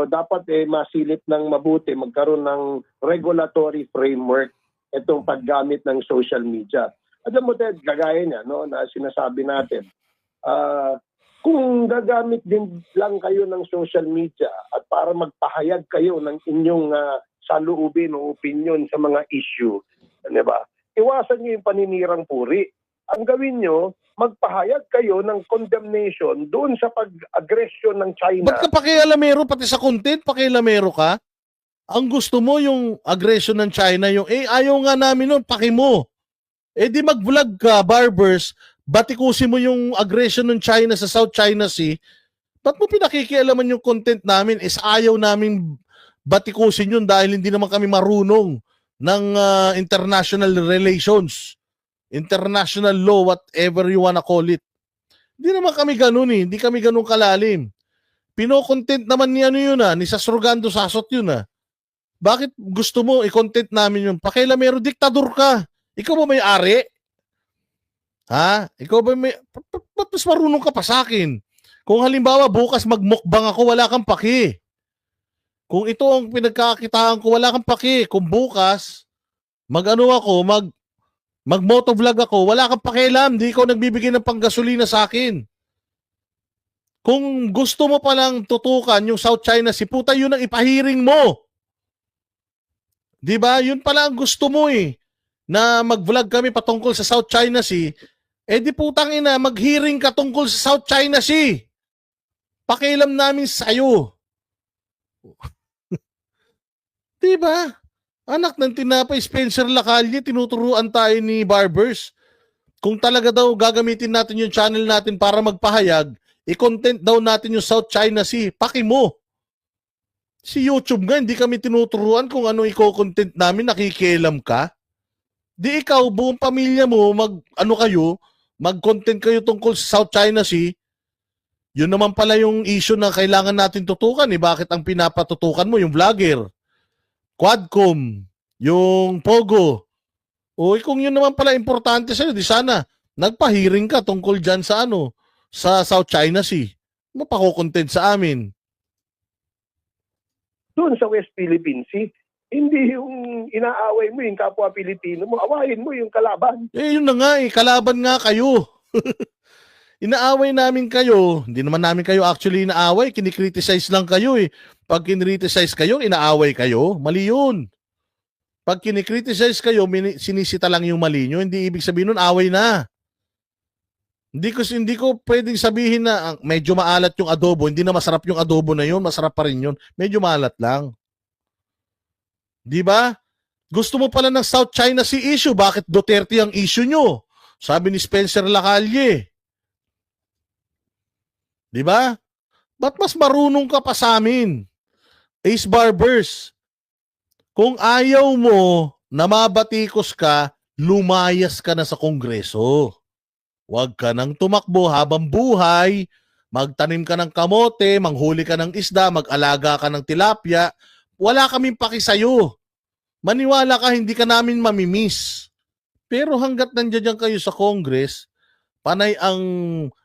dapat masilip ng mabuti, magkaroon ng regulatory framework itong paggamit ng social media. Alam mo, Ted, kagaya niya, no, na sinasabi natin, kung gagamit din lang kayo ng social media at para magpahayag kayo ng inyong saloobin o opinion sa mga issue, di ba? Iwasan niyo yung paninirang puri. Ang gawin niyo, magpahayag kayo ng condemnation doon sa pag-aggression ng China. Ba't ka pakialamero pati sa content? Pakialamero ka? Ang gusto mo yung aggression ng China, yung ayaw nga namin nun, paki mo. Di mag-vlog ka, Barbers, batikusin mo yung aggression ng China sa South China Sea. Ba't mo pinakikialaman yung content namin? Ayaw namin batikusin yun dahil hindi naman kami marunong ng international relations. International law, whatever you wanna call it. Hindi naman kami ganun Hindi kami ganun kalalim. Pino-content naman ni ano yun ni Sasrogando Sasot yun Bakit gusto mo i-content namin yun? Pakialamero, diktador ka. Ikaw ba may ari? Ha? Ikaw ba may... Ba't mas marunong ka pa sa akin? Kung halimbawa bukas magmukbang ako, wala kang paki. Kung ito ang pinagkakitaan ko, wala kang paki. Kung bukas, mag-motovlog ako, wala kang pakialam, di ikaw nagbibigay ng panggasolina sa akin. Kung gusto mo palang tutukan yung South China Sea, puta yun ang ipahiring mo. Di ba? Yun pala ang gusto mo na mag-vlog kami patungkol sa South China Sea, di putang ina, mag-hearing ka tungkol sa South China Sea. Pakialam namin sa'yo. Di ba? Anak ng tinapay, Spencer Lacalle, tinuturuan tayo ni Barbers. Kung talaga daw gagamitin natin yung channel natin para magpahayag, i-content daw natin yung South China Sea. Paki mo. Si YouTube nga, hindi kami tinuturuan kung ano i-content namin, nakikialam ka. Di ikaw, buong pamilya mo, mag-content kayo tungkol sa South China Sea. Yun naman pala yung issue na kailangan natin tutukan. Bakit ang pinapatutukan mo, yung vlogger? Quadcom, yung Pogo. Kung yun naman pala importante sa'yo, di sana nagpahiring ka tungkol dyan sa sa South China Sea. Mapakukontent sa amin. Doon sa West Philippine Sea, hindi yung inaaway mo yung kapwa Pilipino mo, awayin mo yung kalaban. Yun na nga kalaban nga kayo. Inaaway namin kayo. Hindi naman namin kayo actually inaaway, kinikriticize lang kayo Pag kinriticize kayo, inaaway kayo. Mali yun. Pag kinikriticize kayo, sinisita lang yung mali nyo, hindi ibig sabihin nun, away na. Hindi ko pwedeng sabihin na medyo maalat yung adobo, hindi na masarap yung adobo na yun, masarap pa rin yun. Medyo maalat lang. Di ba? Gusto mo pala ng South China Sea issue, bakit Duterte ang issue nyo? Sabi ni Spencer Lacalle. Di ba? Ba't mas marunong ka pa sa amin? Ace Barbers, kung ayaw mo na mabatikos ka, lumayas ka na sa Kongreso. Huwag ka nang tumakbo habang buhay, magtanim ka ng kamote, manghuli ka ng isda, mag-alaga ka ng tilapia. Wala kaming paki sa'yo. Maniwala ka, hindi ka namin mamimiss. Pero hanggat nandiyan kayo sa Congress, panay ang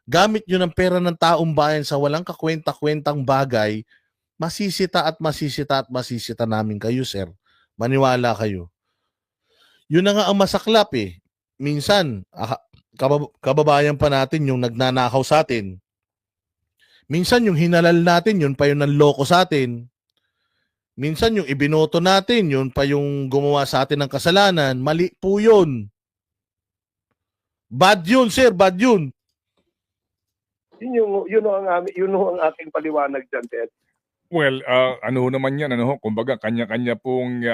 gamit nyo ng pera ng taong bayan sa walang kakwenta-kwentang bagay, masisita at masisita at masisita namin kayo, sir. Maniwala kayo. Yun na nga ang masaklap Minsan, kababayan pa natin yung nagnanakaw sa atin. Minsan yung hinalal natin, yun pa yung nanloko sa atin. Minsan yung ibinoto natin, yun pa yung gumawa sa atin ng kasalanan. Mali po yun. Bad yun, sir. Bad yun. Yun ang aking paliwanag dyan, Ted. Well, ano naman yan, kumbaga kanya-kanya pong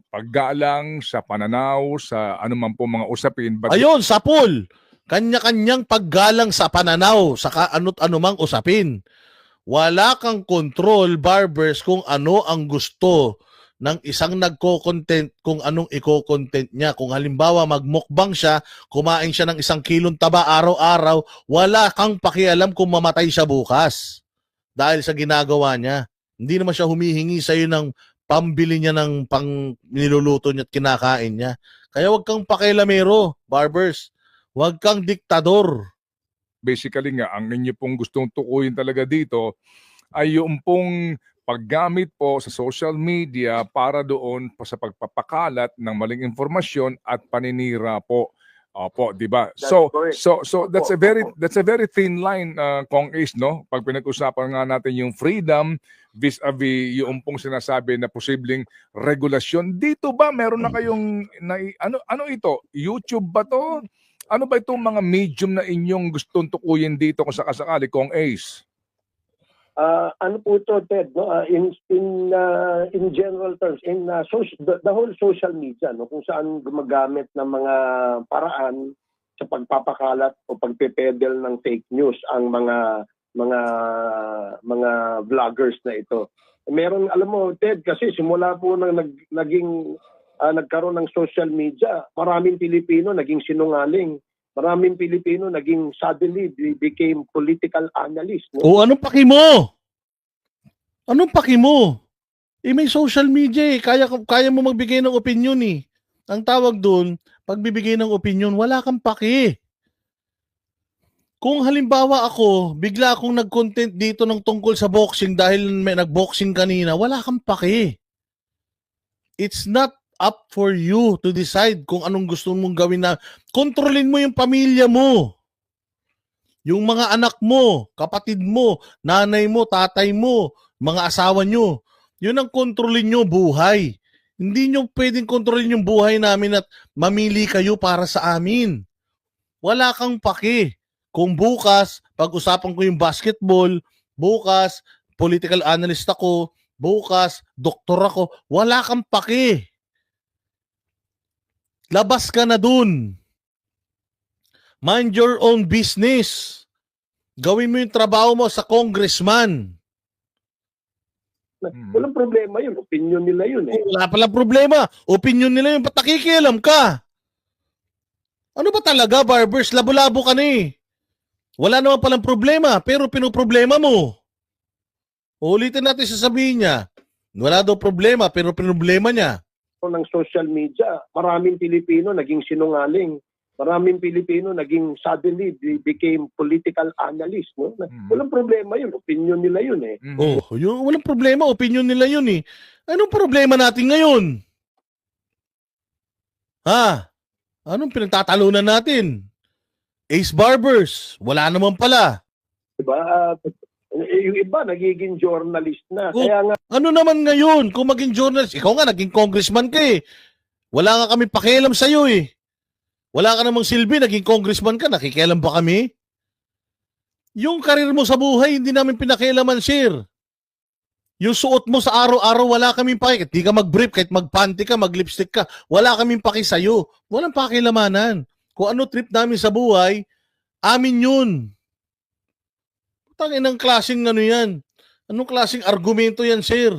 paggalang sa pananaw, sa anuman pong mga usapin. But ayun, sapul! Kanya-kanyang paggalang sa pananaw, sa ano't anumang usapin. Wala kang control, Barbers, kung ano ang gusto ng isang nagko-content, kung anong iko-content niya. Kung halimbawa magmukbang siya, kumain siya ng 1 kilong taba araw-araw, wala kang pakialam kung mamatay siya bukas dahil sa ginagawa niya. Hindi naman siya humihingi sa iyo ng pambili niya ng pang niluluto niya at kinakain niya. Kaya wag kang pakialamero, Barbers. Wag kang diktador. basically nga, ang inyo pong gustong tukuyin talaga dito ay yung pong paggamit po sa social media para doon po sa pagpapakalat ng maling informasyon at paninira po. Opo, 'di ba? That's correct. So that's a Opo. very thin line, Kong Ace, no? Pag pinag-usapan nga natin yung freedom vis-a-vis yung pong sinasabi na posibleng regulasyon. Dito ba meron na kayong ano ito? YouTube ba 'to? Ano ba itong mga medium na inyong gustong tukuyin dito kung sakasakali, Kong Ace? Ano po ito, Ted, no? In general terms, the whole social media, no, kung saan gumagamit ng mga paraan sa pagpapakalat o pagpepedel ng fake news ang mga vloggers na ito. Meron, alam mo, Ted, kasi simula po nang nagkaroon ng social media, maraming Pilipino naging sinungaling. Maraming Pilipino naging suddenly became political analyst. No? O anong paki mo? Anong paki mo? May social media eh. Kaya mo magbigay ng opinion eh. Ang tawag doon, pagbibigay ng opinion, wala kang paki. Kung halimbawa ako, bigla akong nag-content dito ng tungkol sa boxing dahil may nag-boxing kanina, wala kang paki. It's not up for you to decide kung anong gusto mong gawin na. Kontrolin mo yung pamilya mo. Yung mga anak mo, kapatid mo, nanay mo, tatay mo, mga asawa nyo. Yun ang kontrolin nyo buhay. Hindi nyo pwedeng kontrolin yung buhay namin at mamili kayo para sa amin. Wala kang paki. Kung bukas, pag-usapan ko yung basketball, bukas, political analyst ako, bukas, doktor ako, wala kang paki. Labas ka na dun. Mind your own business. Gawin mo yung trabaho mo sa congressman. Walang problema yun. Opinion nila yun eh. Wala palang problema. Opinion nila yun. Ba't nakikialam ka? Ano ba talaga, Barbers? Labo-labo ka na eh. Wala naman palang problema, pero pinoproblema mo. Ulitin natin sasabihin niya. Wala daw problema, pero pinoproblema niya. Ng social media, maraming Pilipino naging sinungaling. Maraming Pilipino naging suddenly became political analyst. No? Walang problema yun. Opinion nila yun eh. Walang problema. Opinion nila yun eh. Anong problema natin ngayon? Anong pinagtatalunan natin? Ace Barbers. Wala naman pala. Diba? Yung iba nagiging journalist na. Kaya nga Ano naman ngayon kung maging journalist? Ikaw nga, naging congressman ka eh. Wala nga kami pakialam sa'yo eh. Wala ka namang silbi, naging congressman ka, nakikialam ba kami? Yung karir mo sa buhay, hindi namin pinakialaman, sir. Yung suot mo sa araw-araw, wala kaming paki. Kahit di ka mag-brief, kahit mag-panty ka, mag-lipstick ka, wala kaming paki sa'yo. Walang pakilamanan. Kung ano trip namin sa buhay, amin yun. Tangin ng klaseng ano yan. Anong klaseng argumento yan, sir?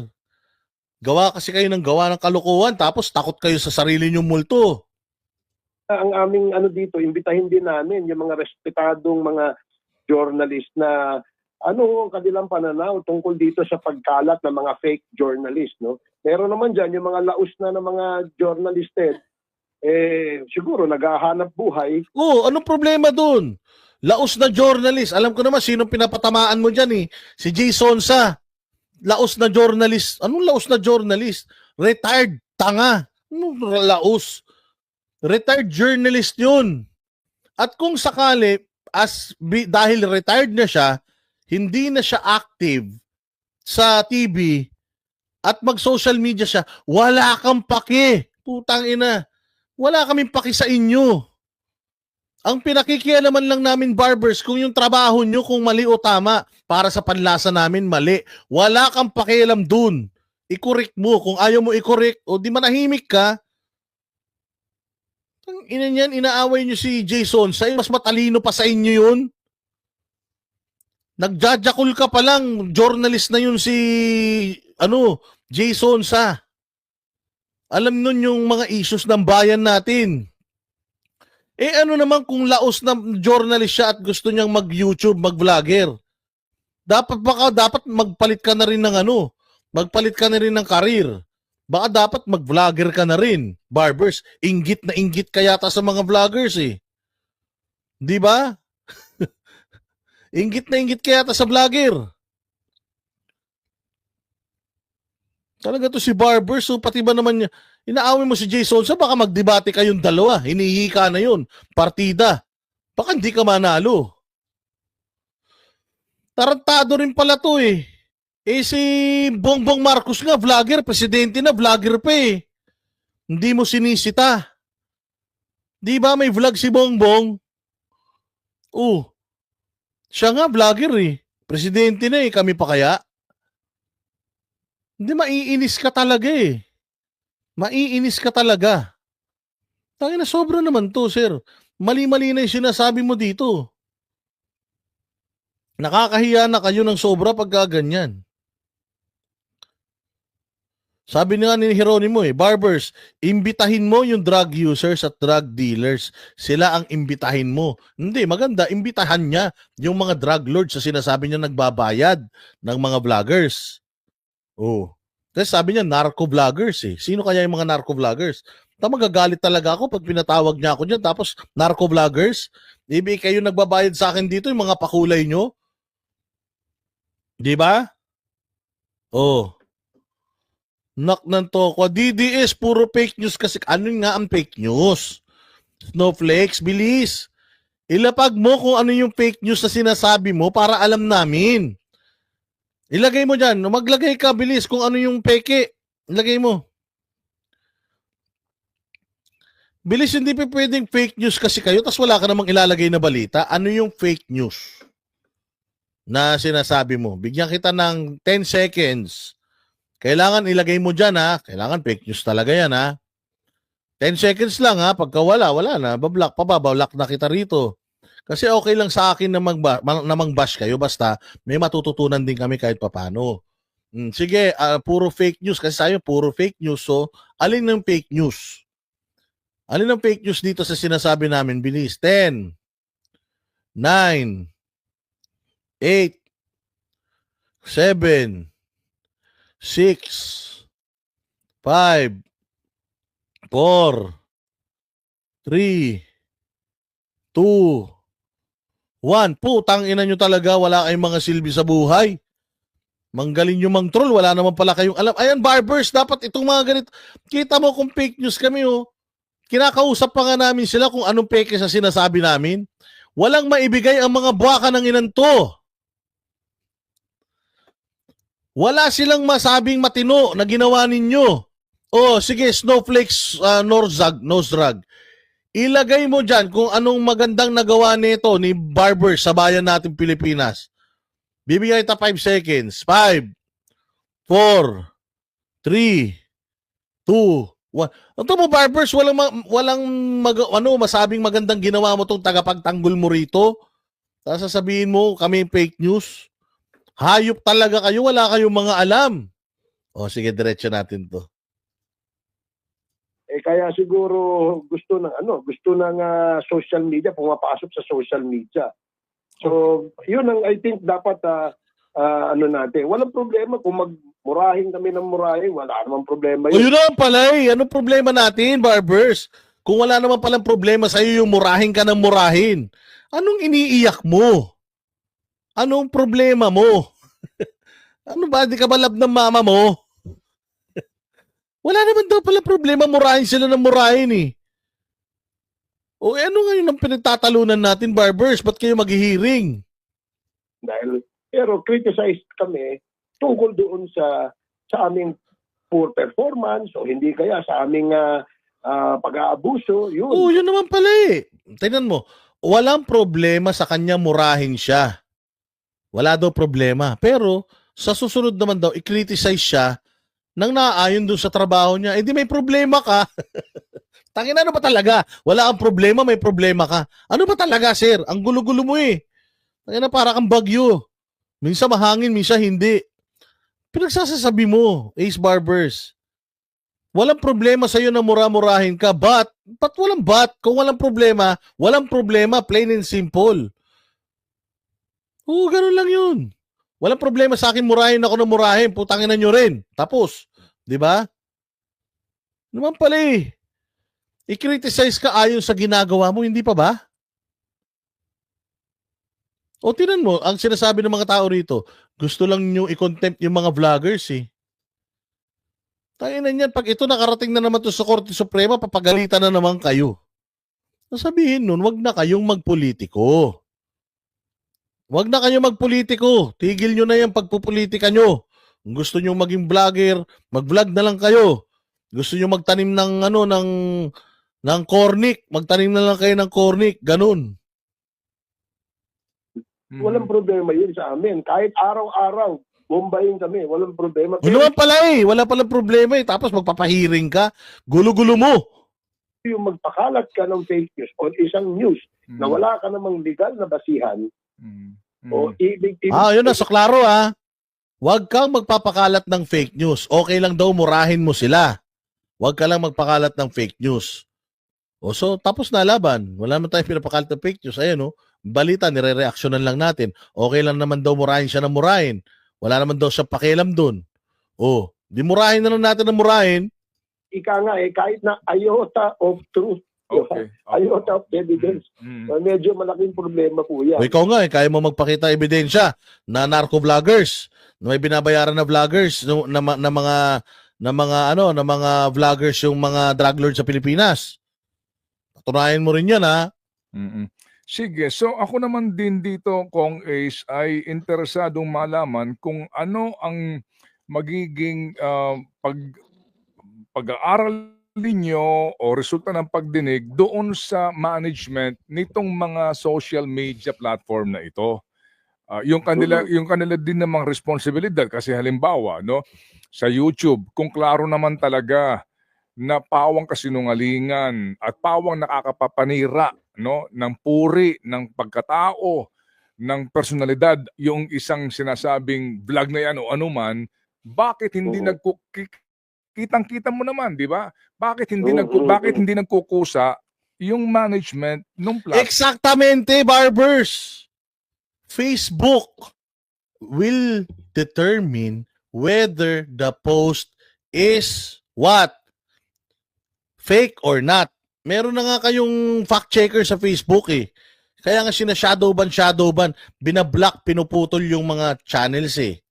Gawa kasi kayo ng gawa ng kalokohan, tapos takot kayo sa sarili nyong multo. ang aming dito, imbitahin din namin yung mga respetadong mga journalist na ang kanilang pananaw tungkol dito sa pagkalat ng mga fake journalist, no? Meron naman dyan yung mga laos na ng mga journalist, siguro naghahanap buhay. Anong problema dun? Laos na journalist. Alam ko naman sinong pinapatamaan mo dyan eh. Si Jason Sa. Laos na journalist. Anong laos na journalist? Retired tanga. Anong laos? Retired journalist yun. At kung sakali, dahil retired na siya, hindi na siya active sa TV at mag-social media siya, wala kang paki. Putang ina. Wala kaming paki sa inyo. Ang pinakikialaman lang namin, Barbers, kung yung trabaho nyo, kung mali o tama, para sa panlasa namin, mali. Wala kang pakialam dun. I-correct mo. Kung ayaw mo i-correct, o di manahimik ka, ang ina niyan, inaaway nyo si Jason. Mas matalino pa sa inyo yun. Nagjajakul ka pa lang. Journalist na yun si Jason Sa. Alam nun yung mga issues ng bayan natin. Ano naman kung laos na journalist siya at gusto niyang mag-YouTube, mag-vlogger? Dapat magpalit ka na rin ng magpalit ka na rin ng karir. Baka dapat mag-vlogger ka na rin. Barbers, inggit na inggit ka yata sa mga vloggers eh. Di ba? Inggit na inggit ka yata sa vlogger. Talaga to si Barbers, so pati ba naman niya, inaaway mo si Jason, sa baka magdebate kayong dalawa, hinihika na yun, partida. Baka hindi ka manalo. Tarantado rin pala to eh. Eh si Bongbong Marcos nga, vlogger, presidente na, vlogger pa eh. Hindi mo sinisita. Di ba may vlog si Bongbong? Siya nga vlogger eh. Presidente na eh, kami pa kaya? Hindi, maiinis ka talaga eh. Maiinis ka talaga. Tangina, sobra naman to, sir. Mali-mali na yung sinasabi mo dito. Nakakahiya na kayo ng sobra pagka ganyan. Sabi nga ni Jeronimo eh, Barbers, imbitahin mo yung drug users at drug dealers. Sila ang imbitahin mo. Hindi, maganda, imbitahan niya yung mga drug lords sa sinasabi niya nagbabayad ng mga vloggers. Kasi sabi niya, narco-vloggers eh. Sino kaya yung mga narco-vloggers? Magagalit talaga ako pag pinatawag niya ako niyan. Tapos, narco-vloggers? Ibig kayo nagbabayad sa akin dito, yung mga pakulay nyo? Di ba? Nak ng toko. DDS, puro fake news kasi. Ano nga ang fake news? Snowflakes, bilis. Ilapag mo kung ano yung fake news na sinasabi mo para alam namin. Ilagay mo dyan. Maglagay ka, bilis, kung ano yung peke. Ilagay mo. Bilis, hindi pa pwedeng fake news kasi kayo tas wala ka namang ilalagay na balita. Ano yung fake news na sinasabi mo? Bigyan kita ng 10 seconds. Kailangan ilagay mo dyan ha. Kailangan fake news talaga yan ha. 10 seconds lang ha. Pagka wala na. Pabablock na kita rito. Kasi okay lang sa akin na mang-bash kayo. Basta may matututunan din kami kahit papano. Sige, puro fake news. Kasi sayo, puro fake news. So, alin ng fake news? Alin ang fake news dito sa sinasabi namin? Bilis. 10, 9, 8, 7, 6, 5, 4, 3, 2, 1. Putang ina nyo talaga, wala kayong mga silbi sa buhay. Manggaling nyo mang troll, wala naman pala kayong alam. Ayan, Barbers, dapat itong mga ganito. Kita mo kung fake news kami, kinakausap pa nga namin sila kung anong peke sa sinasabi namin. Walang maibigay ang mga buwaka ng inanto. Wala silang masabing matino na ginawa ninyo. Sige, Snowflakes Nosrag. Ilagay mo dyan kung anong magandang nagawa nito ni Barber sa bayan natin Pilipinas. Bibigyan kita 5 seconds. 5, 4, 3, 2, 1. Ito mo, Barbers, walang masabing magandang ginawa mo itong tagapagtanggol mo rito. Tapos sasabihin mo, kami fake news. Hayop talaga kayo, wala kayong mga alam. Sige, diretso natin to. Kaya siguro gusto ng social media, pumapasok sa social media. So, yun ang I think dapat natin. Walang problema kung magmurahin kami ng murahin, wala namang problema yun. Yun naman pala eh. Anong problema natin, Barbers? Kung wala naman palang problema sa iyo yung murahin ka ng murahin, anong iniiyak mo? Anong problema mo? Ano ba? Di ka ba love ng mama mo? Wala naman daw pala problema, murahin sila ng murahin eh. Ano ngayon ang pinagtatalunan natin, Barbers? Ba't kayo maghihiring? Pero criticize kami tungkol doon sa aming poor performance o hindi kaya sa aming pag-aabuso. Yun. Yun naman pala eh. Tingnan mo, walang problema sa kanya murahin siya. Wala daw problema. Pero sa susunod naman daw, i-criticize siya nang naaayon doon sa trabaho niya. Di may problema ka. Tangin, ano ba talaga? Wala kang problema, may problema ka. Ano ba talaga, sir? Ang gulo-gulo mo eh. Tangin na, para kang bagyo. Minsan mahangin, minsan hindi. Pinagsasasabi mo, Ace Barbers. Walang problema sa'yo na mura-murahin ka. Ba't walang but? Kung walang problema, plain and simple. Ganun lang yun. Walang problema sa akin, murahin ako ng murahin. Putangin na nyo rin. Tapos. Diba? Naman pala eh. I-criticize ka ayon sa ginagawa mo, hindi pa ba? Tinan mo, ang sinasabi ng mga tao rito, gusto lang nyo i-contempt yung mga vloggers eh. Tayo na niyan, pag ito nakarating na naman to sa Korte Suprema, papagalitan na naman kayo. Sasabihin nun, wag na kayong magpolitiko. Wag na kayong magpolitiko. Tigil nyo na yung pagpupolitika nyo. Kung gusto nyo maging vlogger, mag-vlog na lang kayo. Gusto nyo magtanim ng ng cornic, magtanim na lang kayo ng cornic, ganun. Walang problema yun sa amin. Kahit araw-araw, bombayin kami. Walang problema. Ano naman pala eh, wala palang problema eh. Tapos magpapahiring ka, gulo-gulo mo. Yung magpakalat ka ng fake news o isang news na wala ka namang legal na basihan o ibig Yun na, so klaro ah. Huwag kang magpapakalat ng fake news. Okay lang daw murahin mo sila. Huwag ka lang magpakalat ng fake news. O so, tapos na laban. Wala naman tayong pinapakalat ng fake news. Ayan o, balita, nire-reactionan lang natin. Okay lang naman daw murahin siya ng murahin. Wala naman daw siya pakialam dun. O, di murahin na lang natin ng murahin. Ika nga kahit na iota of truth, Okay. iota of evidence, medyo malaking problema po yan. O ikaw nga kaya mo magpakita ebidensya na narco-vloggers, na may binabayaran na vloggers, na mga vloggers yung mga drug lord sa Pilipinas. Patunayan mo rin yan ha. Sige, so ako naman din dito, Kong Ace, ay interesadong malaman kung ano ang magiging pag-aaral ninyo o resulta ng pagdinig doon sa management nitong mga social media platform na ito. Yung kanila din namang responsibilidad kasi halimbawa, no, sa YouTube, kung klaro naman talaga na pawang kasinungalingan at pawang nakakapapanira, no, ng puri, ng pagkatao, ng personalidad yung isang sinasabing vlog na yan o anuman, bakit hindi kitang-kita mo naman, di ba? Bakit hindi nagkukusa yung management nung platform? Exactamente, barbers. Facebook will determine whether the post is what? Fake or not. Meron na nga kayong fact checker sa Facebook eh. Kaya nga shadowban, binablock, pinuputol yung mga channels eh.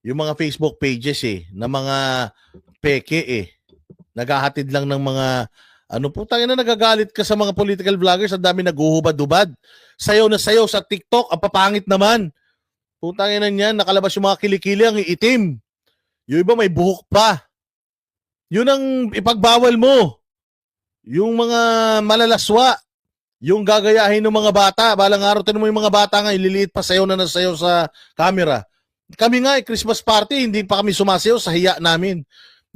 Yung mga Facebook pages eh, na mga peke eh. Naghahatid lang ng mga tangina na nagagalit ka sa mga political vloggers, ang dami naguhubad-hubad. Sayaw na sayaw sa TikTok, ang papangit naman. Putangin na niyan, nakalabas yung mga kilikili, ang iitim. Yung iba may buhok pa. Yun ang ipagbawal mo. Yung mga malalaswa, yung gagayahin ng mga bata, balang araw tinan mo yung mga bata nga, ililiit pa sayaw na nasayaw sa camera. Kami nga, Christmas party, hindi pa kami sumasayaw sa hiya namin.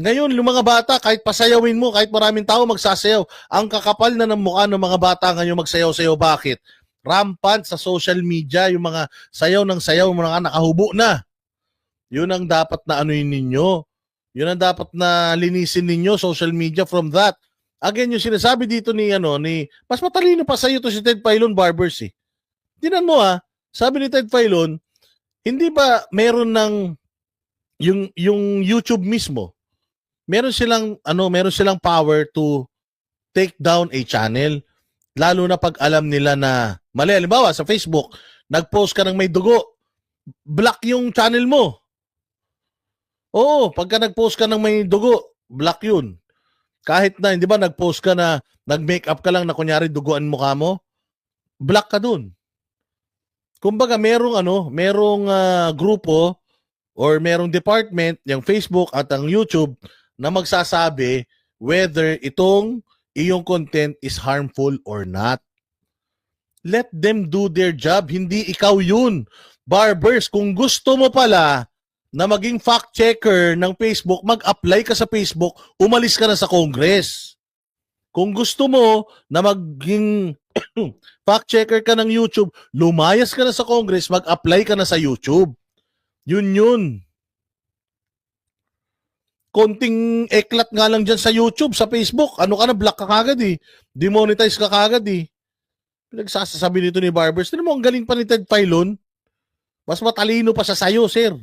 Ngayon, yung mga bata, kahit pasayawin mo, kahit maraming tao magsasayaw, ang kakapal na ng mukha ng mga bata ngayon magsayaw-sayaw. Bakit? Rampant sa social media, yung mga sayaw ng sayaw, mga nakahubo na. Yun ang dapat na ninyo. Yun ang dapat na linisin ninyo, social media from that. Again, yung sinasabi dito ni mas matalino pa sa'yo to si Ted Filon Barbers eh. Tinan mo sabi ni Ted Filon, hindi ba meron ng yung YouTube mismo, meron silang power to take down a channel, lalo na pag alam nila na mali. Halimbawa sa Facebook, nag-post ka ng may dugo, block yung channel mo. Oo, pagka nag-post ka ng may dugo, block yun. Kahit na, hindi ba, nag-post ka na, nag-makeup ka lang na kunyari duguan mukha mo, block ka dun. Kumbaga, merong grupo or merong department, yung Facebook at ang YouTube, na magsasabi whether iyong content is harmful or not. Let them do their job. Hindi ikaw yun. Barbers, kung gusto mo pala na maging fact checker ng Facebook, mag-apply ka sa Facebook, umalis ka na sa Congress. Kung gusto mo na maging fact checker ka ng YouTube, lumayas ka na sa Congress, mag-apply ka na sa YouTube. Yun. Konting eklat nga lang dyan sa YouTube, sa Facebook. Ano ka na, block ka kagad eh. Demonetize ka kagad eh. Pinagsasabi nito ni Barbers, tinan mo, ang galing pa ni Ted Filon. Mas matalino pa sa sayo, sir.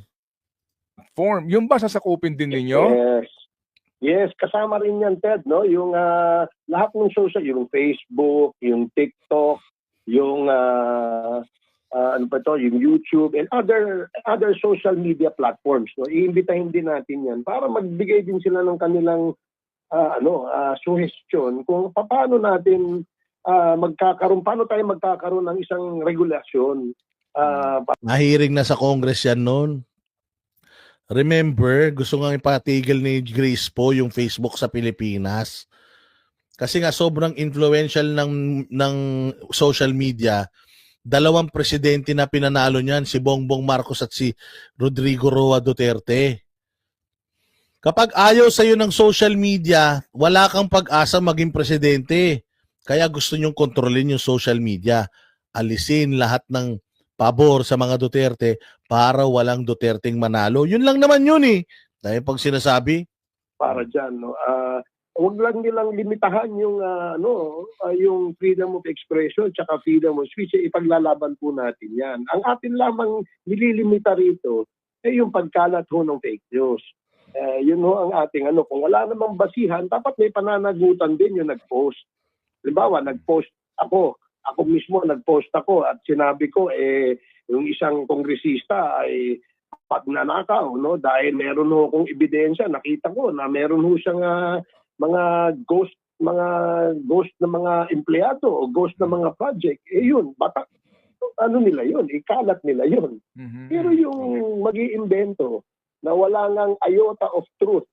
Form. Yung ba sasakupin din ninyo? Yes, kasama rin yan, Ted, no? Yung lahat ng social, yung Facebook, yung TikTok, yung ano pa to, yung YouTube and other social media platforms. No? Iimbitahin din natin yan para magbigay din sila ng kanilang suggestion kung paano natin paano tayo magkakaroon ng isang regulasyon. Nahiring na sa Congress yan noon. Remember, gusto nga ipatigil ni Grace po yung Facebook sa Pilipinas. Kasi nga sobrang influential ng social media. Dalawang presidente na pinanalo niyan, si Bongbong Marcos at si Rodrigo Roa Duterte. Kapag ayaw sa'yo ng social media, wala kang pag-asa maging presidente. Kaya gusto nyong kontrolin yung social media. Alisin lahat ng pabor sa mga Duterte para walang Duterteng manalo. Yun lang naman yun eh. Dahil pag sinasabi, para dyan, no? Huwag lang nilang limitahan yung yung freedom of expression tsaka freedom of speech. Ipaglalaban po natin yan. Ang atin lamang nililimita rito ay yung pagkalat ho ng fake news. Yun ho ang ating kung wala namang basihan, dapat may pananagutan din yung nag-post. Halimbawa, nag-post ako mismo nag-post ako at sinabi ko yung isang kongresista ay pagnanakaw, no? Dahil meron ho akong ebidensya, nakita ko na meron ho siyang mga ghost na mga empleyado o ghost na mga project. Yun, nila yun, ikalat nila yun. Pero yung mag-iimbento na wala ngang iota of truth,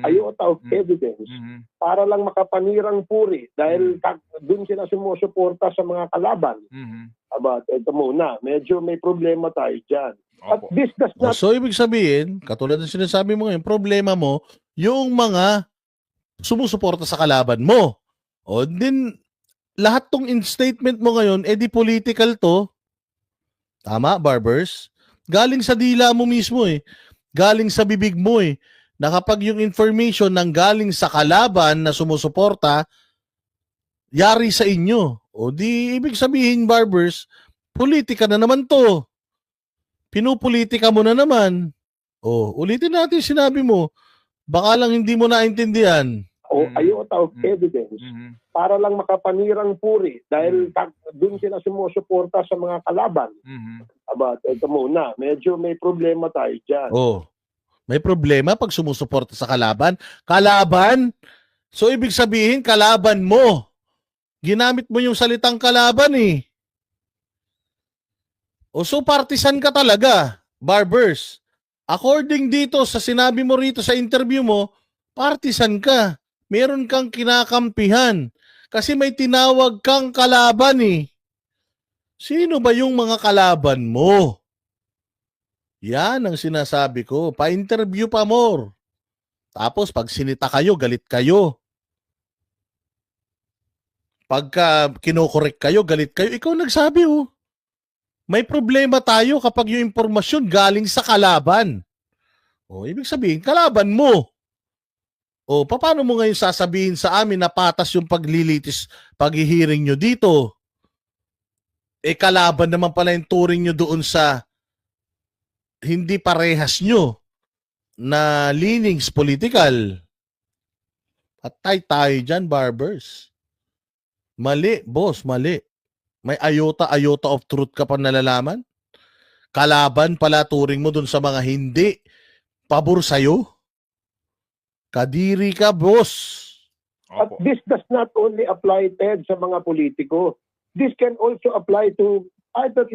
iota of evidence, para lang makapanirang puri dahil dun sila sumusuporta sa mga kalaban. Ito muna, medyo may problema tayo dyan. At this does not... So ibig sabihin, katulad ng sinasabi mo ngayon, problema mo, yung mga sumusuporta sa kalaban mo. O din, lahat tong in-statement mo ngayon, di political to. Tama, Barbers? Galing sa dila mo mismo eh. Galing sa bibig mo eh. Na kapag yung information nang galing sa kalaban na sumusuporta, yari sa inyo. O di, ibig sabihin, Barbers, politika na naman to. Pinupolitika mo na naman. O, ulitin natin sinabi mo. Baka lang hindi mo naintindihan. O iota of evidence para lang makapanirang puri dahil dun sila sumusuporta sa mga kalaban. Ito muna, medyo may problema tayo dyan. Oh. May problema pag sumusuporta sa kalaban. Kalaban? So, ibig sabihin, kalaban mo. Ginamit mo yung salitang kalaban eh. O so, partisan ka talaga, Barbers. According dito sa sinabi mo rito sa interview mo, partisan ka. Meron kang kinakampihan. Kasi may tinawag kang kalaban eh. Sino ba yung mga kalaban mo? Yan ang sinasabi ko. Pa-interview pa more. Tapos pag sinita kayo, galit kayo. Pagka kinokorek kayo, galit kayo. Ikaw nagsabi oh. May problema tayo kapag yung impormasyon galing sa kalaban. O, ibig sabihin, kalaban mo. O, paano mo ngayon sasabihin sa amin na patas yung paglilitis, paghihiring nyo dito? Kalaban naman pala yung turing nyo doon sa hindi parehas nyo na leanings political. Patay tayo dyan, Barbers. Mali, boss, mali. May iota of truth ka pa nalalaman? Kalaban pala turing mo dun sa mga hindi pabor sa'yo? Kadiri ka, boss. At this does not only apply, Ted, sa mga politiko. This can also apply to other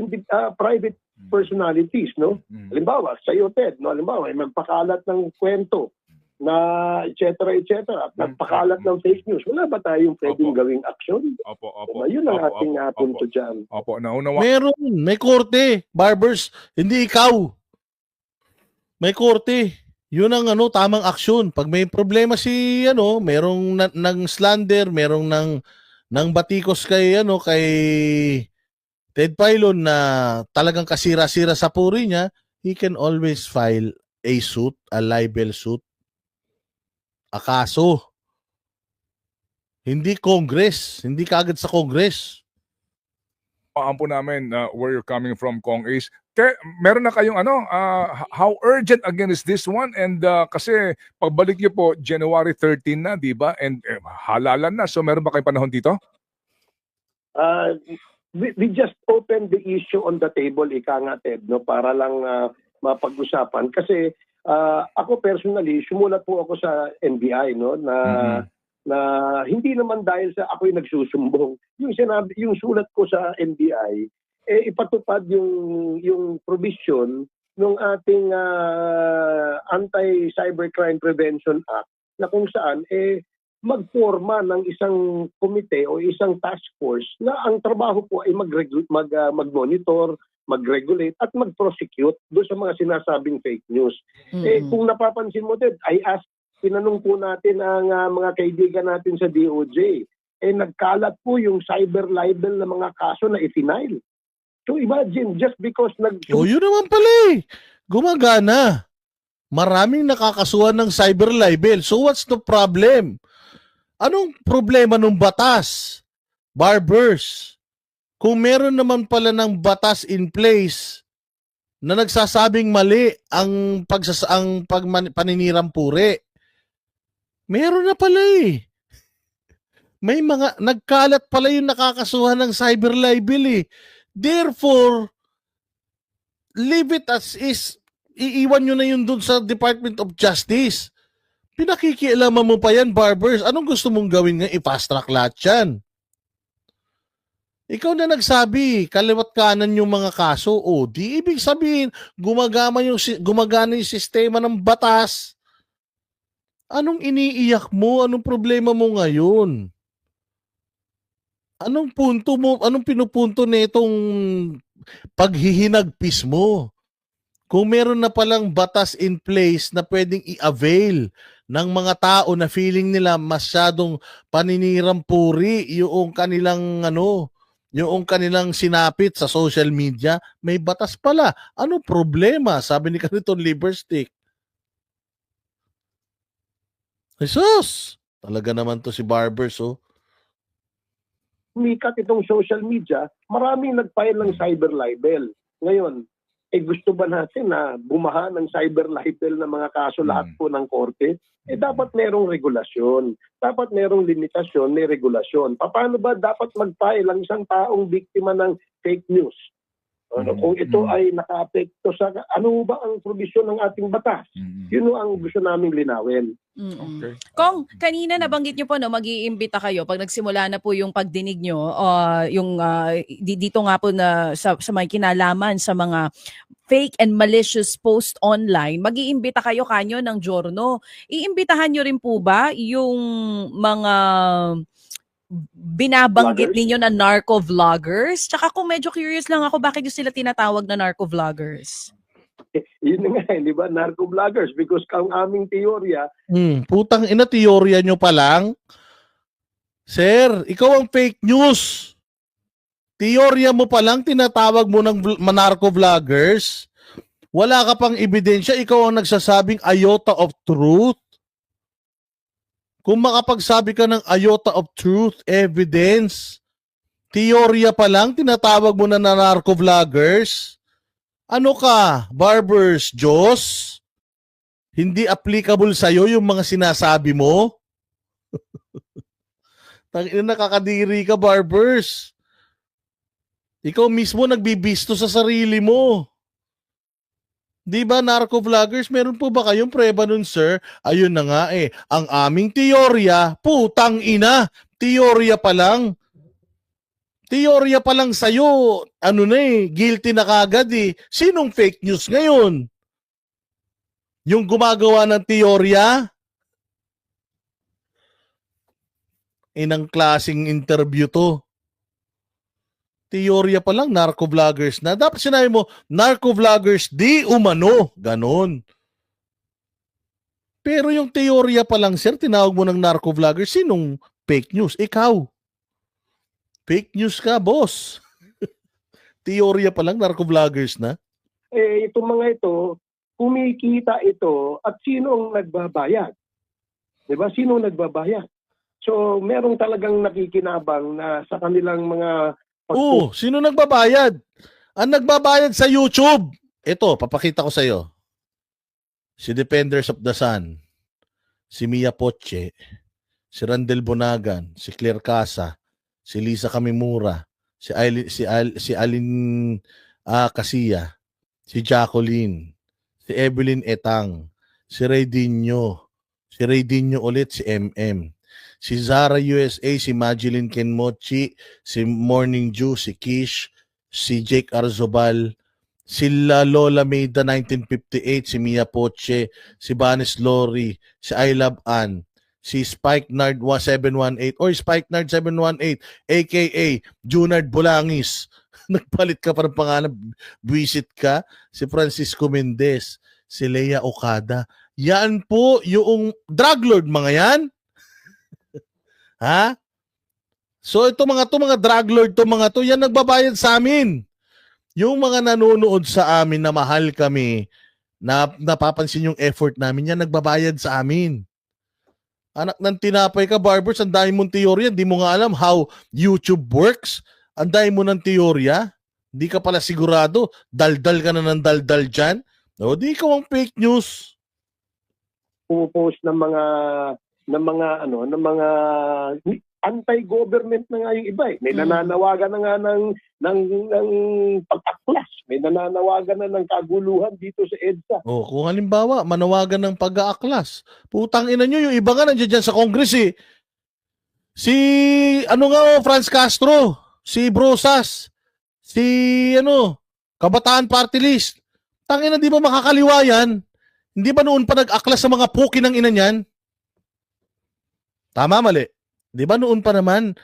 private personalities, no? Halimbawa, sa'yo, Ted, no? Halimbawa, may magpakalat ng kwento na et cetera, at nagpakalat ng fake news. Wala ba tayong pwedeng gawing aksyon? Opo. Yun ang ating punto dyan. Opo, naunawa. Meron, may korte. Barbers, hindi ikaw. May korte. Yun ang tamang aksyon. Pag may problema si merong ng slander, merong ng batikos kay kay Ted Filon na talagang kasira-sira sa puri niya, he can always file a suit, a libel suit. Akaso. Hindi Congress, hindi kaagad sa Congress. Po namin where you're coming from, Kong Ace. Meron na kayong how urgent again is this one? And kasi pagbalik niyo po January 13 na, di ba? And halalan na. So meron ba kayong panahon dito? we just open the issue on the table, ika nga, Ted, no, para lang mapag-usapan. Kasi ako personally, sumulat po ako sa NBI, no, na hindi naman dahil sa ako'y nagsusumbong. Yung sulat ko sa NBI, ipatupad yung provision ng ating Anti-Cybercrime Prevention Act na kung saan magforma ng isang komite o isang task force na ang trabaho po ay mag-monitor, mag-regulate at mag-prosecute doon sa mga sinasabing fake news. Kung napapansin mo, Ted, tinanong po natin ang mga kaibigan natin sa DOJ. Nagkalat po yung cyber libel na mga kaso na i-file. So imagine, just because yun naman pala gumagana. Maraming nakakasuhan ng cyber libel. So what's the problem? Anong problema ng batas? Barbers. Kung meron naman pala ng batas in place na nagsasabing mali ang paninirang puri, meron na pala May mga nagkalat pala yung nakakasuhan ng cyber libel Therefore, leave it as is. Iiwan nyo na yun dun sa Department of Justice. Pinakikialaman mo pa yan, Barbers. Anong gusto mong gawin nga? I-fast track lahat yan. Ikaw na nagsabi, kaliwat kanan yung mga kaso. Di ibig sabihin, gumagana yung sistema ng batas. Anong iniiyak mo? Anong problema mo ngayon? Anong punto mo? Anong pinupunto nitong paghihinagpis mo? Kung meron na palang batas in place na pwedeng i-avail ng mga tao na feeling nila masyadong paninirang puri yung kanilang yung kanilang sinapit sa social media, may batas pala. Ano problema? Sabi ni Cariton Liberstick. Jesus! Talaga naman to si Barbers, Mikat itong social media, maraming nag-file ng cyber libel. Ngayon, gusto ba natin na bumaha ng cyber libel na mga kaso lahat po ng korte? Dapat merong regulasyon. Dapat merong limitasyon, may regulasyon. Paano ba dapat mag-file ang isang taong biktima ng fake news? Kung ito ay naka-apekto sa ano ba ang provision ng ating batas? Yun ang gusto naming linawin. Okay. Kung kanina nabanggit nyo po mag-iimbita kayo pag nagsimula na po yung pagdinig nyo, dito nga po na sa may kinalaman sa mga fake and malicious post online, mag-iimbita kayo kanyo ng Giorno. Iimbitahan nyo rin po ba yung mga binabanggit ninyo na narco-vloggers? Tsaka kung medyo curious lang ako, bakit yung sila tinatawag na narco-vloggers? Yun nga, di ba? Narco-vloggers. Because ang aming teorya... Putang ina, teorya nyo pa lang? Sir, ikaw ang fake news. Teorya mo pa lang, tinatawag mo ng narco-vloggers. Wala ka pang ebidensya, ikaw ang nagsasabing iota of truth. Kung makapagsabi ka ng iota of truth, evidence, teorya pa lang, tinatawag mo na narco-vloggers. Ano ka, Barbers, Diyos? Hindi applicable sa'yo yung mga sinasabi mo? Nakakadiri ka, Barbers. Ikaw mismo nagbibisto sa sarili mo. Di ba, narco-vloggers, meron po ba kayong preba nun, sir? Ayun na nga ang aming teorya, putang ina, teorya pa lang. Teorya pa lang sa'yo, guilty na kagad Sinong fake news ngayon? Yung gumagawa ng teorya? Inang klaseng interview to. Teorya pa lang, narco-vloggers na. Dapat sinabi mo, narco-vloggers di umano. Ganon. Pero yung teorya pa lang, sir, tinawag mo ng narco-vloggers. Sinong fake news? Ikaw. Fake news ka, boss. Teorya pa lang, narco-vloggers na. Itong mga ito, kumikita ito at sino ang nagbabayad? Diba? Sino ang nagbabayad? So, merong talagang nakikinabang na sa kanilang mga sino nagbabayad? Ang nagbabayad sa YouTube. Ito, papakita ko sa iyo. Si Defenders of the Sun, si Mia Poche, si Randel Bonagan, si Claire Casa, si Lisa Camimura, si Alin Casilla, si Jacqueline, si Evelyn Etang, si Ray Dino ulit, si MM, si Zara USA, si Madeline Kenmochi, si Morning Dew, si Kish, si Jake Arzobal, si Lola Maida 1958, si Mia Poche, si Vanes Lori, si I Love Ann, si Spike Nard 718 or Spike Nard 718 aka Junard Bulangis. Nagpalit ka pa ng pangalan, buwisit ka. Si Francisco Mendez, si Lea Okada. Yan po yung drug lord mga yan. Ha? So ito mga drug lord yan nagbabayad sa amin. Yung mga nanonood sa amin na mahal kami, na napapansin yung effort namin, yan nagbabayad sa amin. Anak ng tinapay ka, Barbers, ang dami mong teorya, di mo nga alam how YouTube works. Ang dami mo ng teorya, di ka pala sigurado, daldal ka na ng daldal dyan. No, di ikaw ang fake news. Pupost ng mga anti-government na nga yung iba eh. May nananawagan na nga ng pag-aklas. May nananawagan na ng kaguluhan dito sa EDSA. Oh, kung halimbawa, manawagan ng pag-aaklas. Putang ina nyo, yung iba nga nandiyan dyan sa Congress eh. Si, Franz Castro, si Brosas, si, Kabataan Party List. Tangina, di ba makakaliwa yan? Hindi ba noon pa nag-aklas sa mga puki ng ina niyan? Tama, mali. Di ba noon pa naman,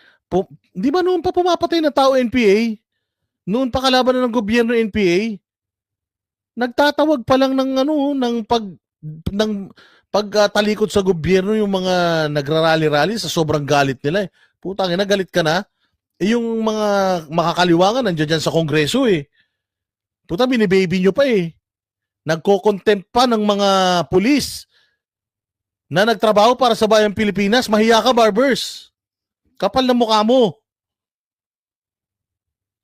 di ba noon pa pumapatay na tao NPA? Noon pa kalaban na ng gobyerno NPA? Nagtatawag pa lang ng pagtalikod sa gobyerno yung mga nagrarally-rally sa sobrang galit nila eh. Putang ina, galit ka na. Eh yung mga makakaliwangan nandiyan dyan sa kongreso eh. Puta, binibaby nyo pa eh. Nagko-contempt pa ng mga pulis na nagtrabaho para sa bayang Pilipinas. Mahiya ka, Barbers. Kapal na mukha mo.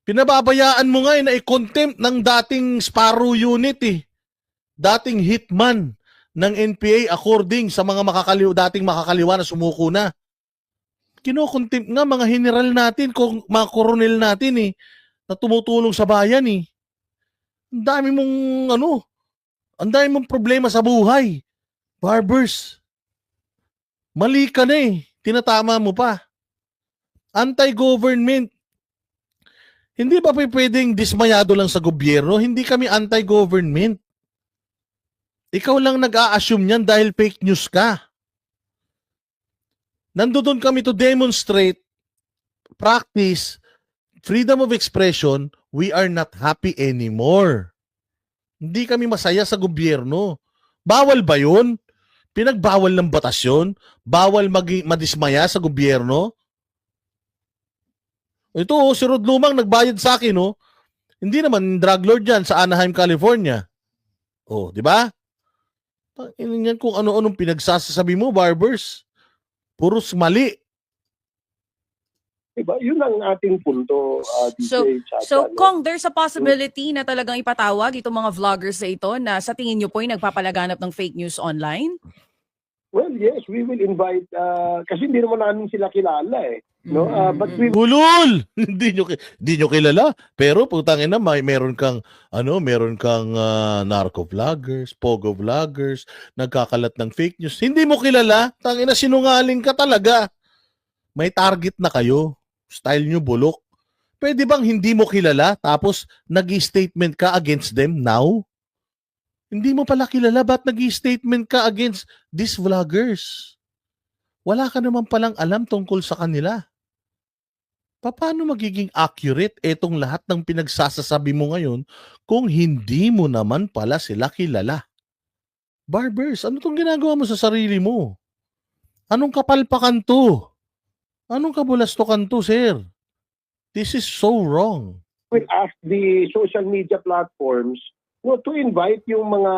Pinababayaan mo nga na i-contempt ng dating Sparrow unit eh. Dating hitman ng NPA according sa mga dating makakaliwa na sumuko na. Kino-contempt nga mga general natin, mga koronel natin eh, na tumutulong sa bayan eh. Ang dami mong problema sa buhay. Barbers. Mali ka na eh. Tinatama mo pa. Anti-government. Hindi ba pwedeng dismayado lang sa gobyerno? Hindi kami anti-government. Ikaw lang nag-a-assume niyan dahil fake news ka. Nandoon kami to demonstrate, practice, freedom of expression. We are not happy anymore. Hindi kami masaya sa gobyerno. Bawal ba yun? Pinagbawal ng batas yun? Bawal madismaya sa gobyerno? Ito, si Rod Lumang nagbayad sa akin, no? Hindi naman drug lord yan sa Anaheim, California. Oh, di ba? Yan kung ano-anong pinagsasabi mo, Barbers. Puros mali. Diba? Yun ang ating punto, DJ Chacha. So, Kong, there's a possibility na talagang ipatawag itong mga vloggers na ito na sa tingin nyo po ay nagpapalaganap ng fake news online? Well, yes, we will invite, kasi hindi naman namin sila kilala eh. No? But we Bulol! Hindi nyo kilala. Pero putangin na, meron kang narco vloggers, pogo vloggers, nagkakalat ng fake news. Hindi mo kilala. Tangin na, sinungaling ka talaga. May target na kayo. Style nyo bulok. Pwede bang hindi mo kilala tapos nag-statement ka against them now? Hindi mo pala kilala, ba't nag-statement ka against these vloggers? Wala ka naman palang alam tungkol sa kanila. Paano magiging accurate etong lahat ng pinagsasasabi mo ngayon kung hindi mo naman pala sila kilala? Barbers, ano tong ginagawa mo sa sarili mo? Anong kapalpakan to? Anong kabulastukan to, sir? This is so wrong. will ask the social media platforms to invite yung mga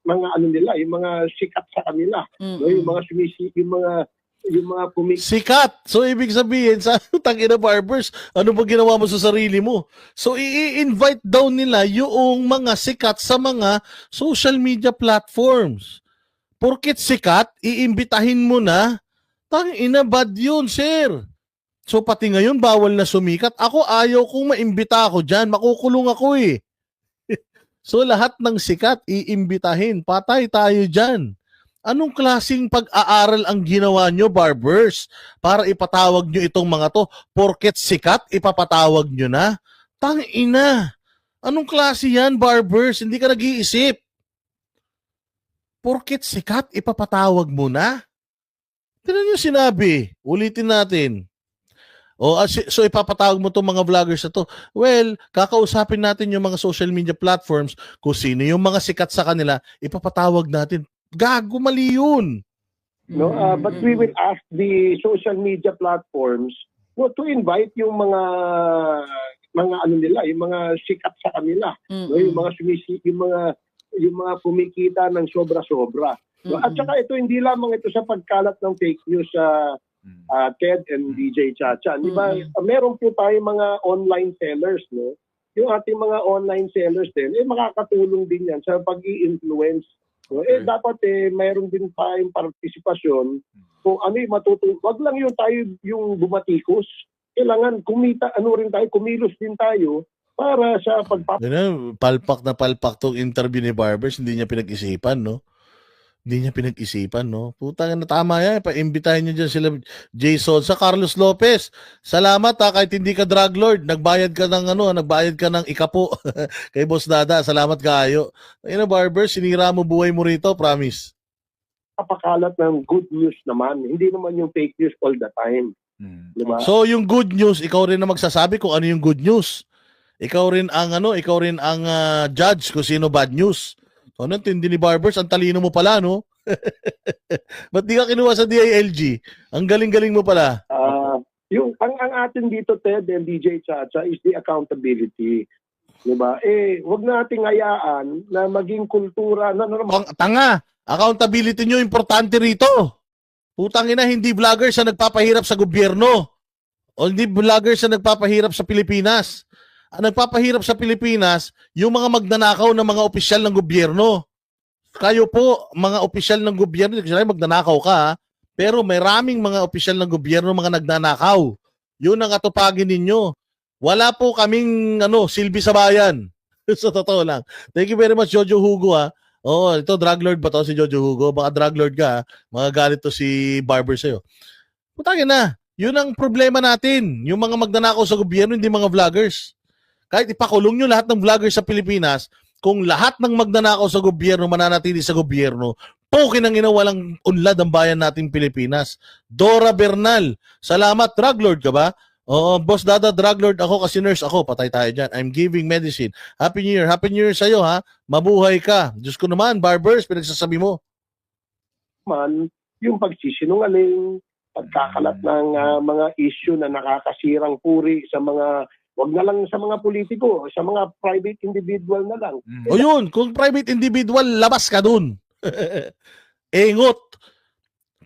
yung mga sikat sa kanila, no, yung mga sikat. So ibig sabihin sa tangina Barbers, ano ba ginawa mo sa sarili mo? So i-invite daw nila yung mga sikat sa mga social media platforms. Porket sikat, iimbitahin mo na, tangina bad yun, sir. So pati ngayon bawal na sumikat. Ako ayaw kong maimbita ako dyan. Makukulong ako eh. So lahat ng sikat iimbitahin. Patay tayo dyan. Anong klaseng pag-aaral ang ginawa nyo, barbers? Para ipatawag nyo itong mga to. Porket sikat, ipapatawag nyo na? Tangina. Anong klase yan, barbers? Hindi ka nag-iisip. Porket sikat, ipapatawag mo na? Tignan nyo sinabi. Ulitin natin. So ipapatawag mo itong mga vloggers na to. Well, kakausapin natin yung mga social media platforms kung sino yung mga sikat sa kanila, ipapatawag natin. Gago, mali yun. No, but we will ask the social media platforms to invite yung mga ano nila, yung mga sikat sa kanila, no, yung mga yung mga kumikita ng sobra-sobra. No, at saka ito hindi lamang ito sa pagkalat ng fake news sa Ted and DJ Chacha. Di ba? Meron po tayong mga online sellers, no? Yung ating mga online sellers din, makakatulong din yan sa pag-i-influence. No? Dapat mayroon din tayong partisipasyon kung ano yung matutulong. Wag lang yung tayo yung bumatikos. Kailangan kumita, kumilos din tayo para sa palpak na palpak tong interview ni Barbers, hindi niya pinag-isipan, no? Hindi niya pinag-isipan, no? Putang na, tama yan. Paimbitahin niyo dyan sila Jason sa Carlos Lopez. Salamat ha, kahit hindi ka drug lord. Nagbayad ka ng ikapo kay Boss Dada. Salamat kayo. Ayun na, Barbers, sinira mo buhay mo rito, promise. Kapakalat ng good news naman. Hindi naman yung fake news all the time. Diba? So yung good news, ikaw rin na magsasabi kung ano yung good news. Ikaw rin ang judge kung sino bad news. So, tindi ni Barbers, ang talino mo pala, no? Ba't di ka kinuha sa DILG? Ang galing-galing mo pala. Ang atin dito, Ted and DJ Chacha, is the accountability. Diba? Wag nating hayaan na maging kultura na normal. Tanga! Accountability nyo, importante rito. Putang ina, hindi vloggers na nagpapahirap sa gobyerno. O hindi vloggers na nagpapahirap sa Pilipinas. Ang nagpapahirap sa Pilipinas, yung mga magnanakaw ng mga opisyal ng gobyerno. Kayo po, mga opisyal ng gobyerno, kasi magnanakaw ka, ha? Pero maraming mga opisyal ng gobyerno, mga nagnanakaw. Yun ang atupagin ninyo. Wala po kaming silbi sa bayan. So, totoo lang. Thank you very much, Jojo Hugo, ha? Oo, ito, drug lord ba to si Jojo Hugo? Baka drug lord ka, ha? Mga galit to si Barber sa'yo. Putangin na. Yun ang problema natin. Yung mga magnanakaw sa gobyerno, hindi mga vloggers. Kahit ipakulong nyo lahat ng vloggers sa Pilipinas, kung lahat ng magnanakaw sa gobyerno mananatili sa gobyerno, pukin ang walang unlad ang bayan nating Pilipinas. Dora Bernal, salamat, drug lord ka ba? Oo, Boss Dada, drug lord ako kasi nurse ako. Patay tayo dyan. I'm giving medicine. Happy New Year. Happy New Year sa'yo, ha? Mabuhay ka. Diyos ko naman, Barbers, pinagsasabi mo. Yung pagsisinungaling, pagkakalat ng mga issue na nakakasirang puri sa mga, wag na lang sa mga politiko, sa mga private individual na lang. O yun, kung private individual, labas ka dun. Engot.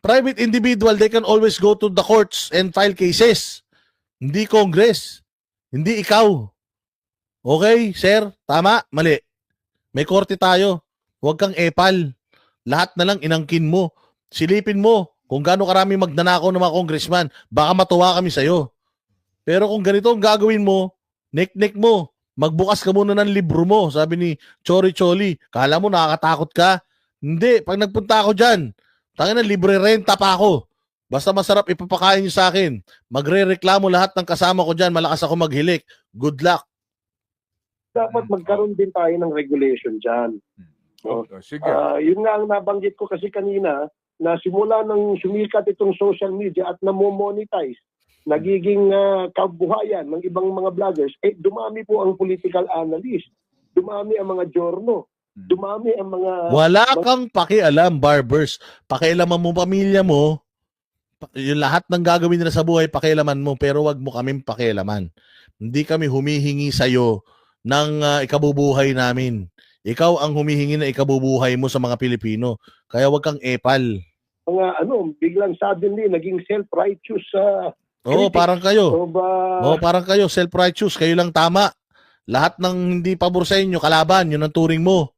Private individual, they can always go to the courts and file cases. Hindi Congress. Hindi ikaw. Okay, sir? Tama? Mali. May korte tayo. Huwag kang epal. Lahat na lang inangkin mo. Silipin mo kung gaano karami magnanakaw ng mga congressman. Baka matuwa kami sa'yo. Pero kung ganito ang gagawin mo, nek-nek mo, magbukas ka muna ng libro mo, sabi ni Chori Choli. Kala mo nakakatakot ka? Hindi, pag nagpunta ako dyan, tangina, libre renta pa ako. Basta masarap ipapakain nyo sa akin. Magre-reklamo lahat ng kasama ko dyan, malakas ako maghilik. Good luck. Dapat magkaroon din tayo ng regulation dyan. So, sige. Yun nga ang nabanggit ko kasi kanina, na simula nang sumikat itong social media at namo-monetize, nagiging kabuhayan ng ibang mga vloggers, dumami po ang political analyst, dumami ang mga journal, dumami ang mga... Wala kang pakialam, Barbers. Pakialaman mo pamilya mo, yung lahat ng gagawin nila sa buhay, pakialaman mo, pero wag mo kaming pakialaman. Hindi kami humihingi sa'yo ng ikabubuhay namin. Ikaw ang humihingi na ikabubuhay mo sa mga Pilipino. Kaya wag kang epal. Mga biglang suddenly naging self-righteous Oo, parang kayo. So parang kayo, self-righteous. Kayo lang tama. Lahat ng hindi pabor sa inyo, kalaban. Yun ang turing mo.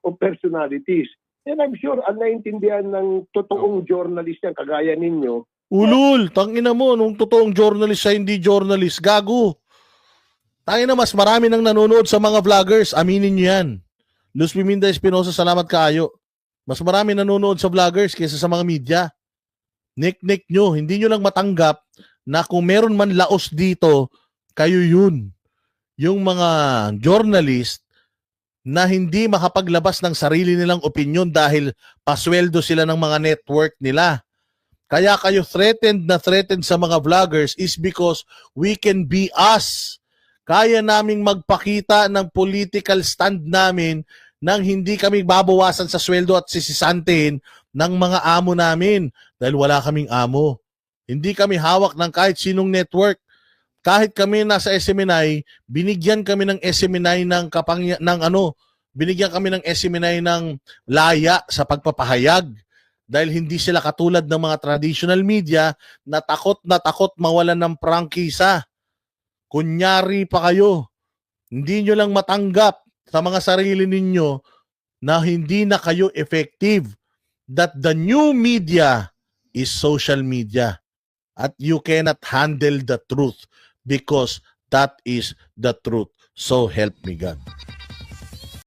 of personalities. And I'm sure ang naintindihan ng totoong journalist yan, kagaya ninyo, Ulul, tangina mo, nung totoong journalist sa hindi journalist, gago. Tangina, mas marami nang nanonood sa mga vloggers, aminin nyo yan. Luz Piminda Espinosa, salamat kaayo. Mas marami nanonood sa vloggers kaysa sa mga media. Nik-nik nyo, hindi nyo lang matanggap na kung meron man laos dito, kayo yun. Yung mga journalist na hindi makapaglabas ng sarili nilang opinion dahil pasweldo sila ng mga network nila. Kaya kayo threatened sa mga vloggers is because we can be us. Kaya naming magpakita ng political stand namin nang hindi kami babawasan sa sweldo at sisisantihin ng mga amo namin dahil wala kaming amo. Hindi kami hawak ng kahit sinong network. Kahit kami nasa SMNI, binigyan kami ng SMNI binigyan kami ng SMNI ng laya sa pagpapahayag dahil hindi sila katulad ng mga traditional media na takot mawalan ng prangkisa. Kunyari pa kayo. Hindi nyo lang matanggap sa mga sarili ninyo na hindi na kayo effective. That the new media is social media. At you cannot handle the truth because that is the truth. So help me God.